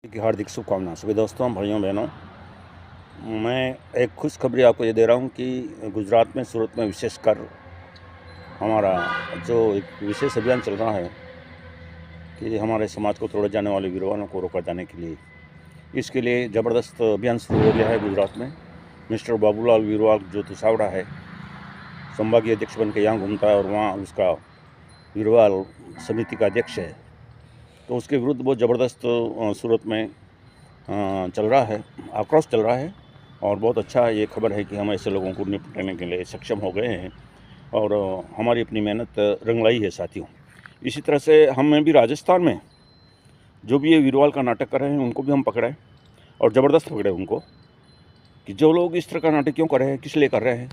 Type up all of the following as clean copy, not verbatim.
की हार्दिक शुभकामनाएं सभी दोस्तों, भाइयों, बहनों। मैं एक खुशखबरी आपको ये दे रहा हूँ कि गुजरात में, सूरत में विशेषकर हमारा जो एक विशेष अभियान चल रहा है कि हमारे समाज को तोड़े जाने वाले वीरवानों को रोका जाने के लिए, इसके लिए ज़बरदस्त अभियान शुरू हो गया है गुजरात में। मिस्टर बाबूलाल वीरवाल जो तुसावड़ा है, संभागीय अध्यक्ष बन के यहाँ घूमता है और वहाँ उसका वीरवाल समिति का अध्यक्ष है, तो उसके विरुद्ध बहुत ज़बरदस्त सूरत में चल रहा है, आक्रोश चल रहा है। और बहुत अच्छा ये खबर है कि हम ऐसे लोगों को निपटने के लिए सक्षम हो गए हैं और हमारी अपनी मेहनत रंग लाई है साथियों। इसी तरह से हमें भी राजस्थान में जो भी ये वीरवाल का नाटक कर रहे हैं उनको भी हम पकड़े और ज़बरदस्त पकड़े उनको, कि जो लोग इस तरह का नाटक क्यों कर रहे हैं, किस लिए कर रहे हैं,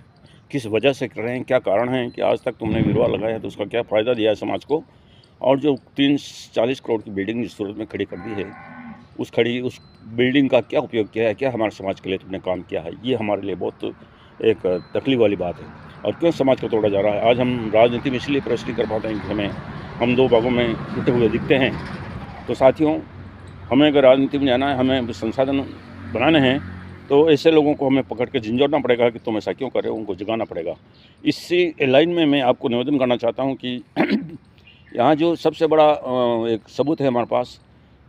किस वजह से कर रहे हैं, क्या कारण है कि आज तक तुमने वीरवाल लगाया है तो उसका क्या फ़ायदा दिया है समाज को। और जो 30-40 करोड़ की बिल्डिंग जिस सूरत में खड़ी कर दी है, उस बिल्डिंग का क्या उपयोग किया है, क्या हमारे समाज के लिए तुमने काम किया है, ये हमारे लिए बहुत एक तकलीफ वाली बात है। और क्यों समाज को तोड़ा जा रहा है। आज हम राजनीति में इसलिए प्रवेश नहीं कर पाते हैं कि हम दो भागों में टूटे हुए दिखते हैं। तो साथियों, हमें अगर राजनीति में जाना है, हमें संसाधन बनाने हैं, तो ऐसे लोगों को हमें पकड़ के झंझोड़ना पड़ेगा कि तुम ऐसा क्यों कर रहे हो, उनको जगाना पड़ेगा। इसी लाइन में मैं आपको निवेदन करना चाहता हूँ कि यहाँ जो सबसे बड़ा एक सबूत है हमारे पास,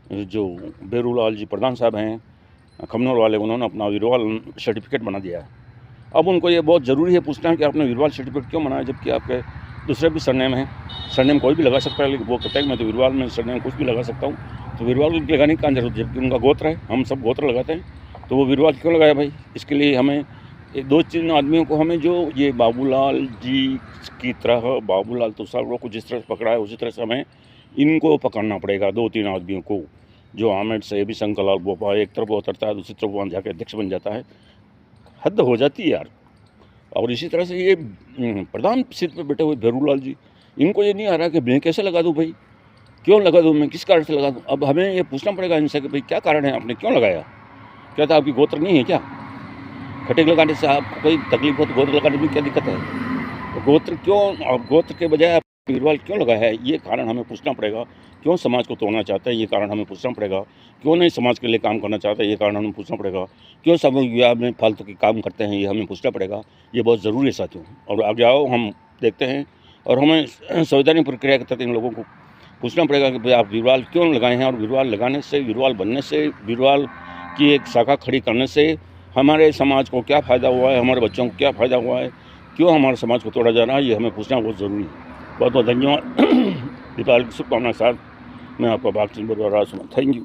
जो बेरूलाल जी प्रधान साहब हैं खमनोर वाले, उन्होंने अपना वीरवाल सर्टिफिकेट बना दिया है। अब उनको ये बहुत ज़रूरी है पूछना है कि आपने वीरवाल सर्टिफिकेट क्यों बनाया, जबकि आपके दूसरे भी सरनेम हैं। सरनेम कोई भी लगा सकता है, लेकिन वो कहते हैं मैं तो वीरवाल में सरनेम कुछ भी लगा सकता हूँ, तो वीरवाल लगाने की क्या जरूरत है, जबकि उनका गोत्र है, हम सब गोत्र लगाते हैं, तो वो वीरवाल क्यों लगाया भाई। इसके लिए हमें 2-3 आदमियों को, हमें जो ये बाबूलाल जी की तरह, बाबूलाल तुसावड़ा को जिस तरह से पकड़ा है उसी तरह से हमें इनको पकड़ना पड़ेगा। 2-3 आदमियों को, जो आमेड से भी शंकरलाल बोपा एक तरफ उतरता है, दूसरी तरफ वहाँ जाकर अध्यक्ष बन जाता है। हद हो जाती है यार। और इसी तरह से ये प्रधान सीट पे बैठे हुए बेरूलाल जी, इनको ये नहीं आ रहा कि मैं कैसे लगा दूँ भाई, क्यों लगा दूँ, मैं किस कारण से लगा दूँ। अब हमें ये पूछना पड़ेगा इनसे कि भाई क्या कारण है, आपने क्यों लगाया, क्या था आपकी गोत्र नहीं है क्या, खटेक लगाने से आपको कोई तकलीफ हो तो गोत्र लगाने में क्या दिक्कत है, तो गोत्र क्यों, आप गोत्र के बजाय आप वीरवाल क्यों लगाया है, ये कारण हमें पूछना पड़ेगा। क्यों समाज को तोड़ना चाहता है, ये कारण हमें पूछना पड़ेगा। क्यों नहीं समाज के लिए काम करना चाहता है, ये कारण हमें पूछना पड़ेगा। क्यों सामूहिक विवाह में फालतू के काम करते हैं, ये हमें पूछना पड़ेगा। ये बहुत ज़रूरी है साथियों। और आगे आओ हम देखते हैं, और हमें संवैधानिक प्रक्रिया के तहत इन लोगों को पूछना पड़ेगा कि भाई आप वीरवाल क्यों लगाए हैं, और वीरवाल लगाने से, वीरवाल बनने से, वीरवाल की एक शाखा खड़ी करने से हमारे समाज को क्या फ़ायदा हुआ है, हमारे बच्चों को क्या फ़ायदा हुआ है, क्यों हमारे समाज को तोड़ा जा रहा है, ये हमें पूछना बहुत ज़रूरी है। बहुत बहुत धन्यवाद। दीपावली की शुभकामनाएं के साथ मैं आपका भाग सिंह बरवारा। Thank you.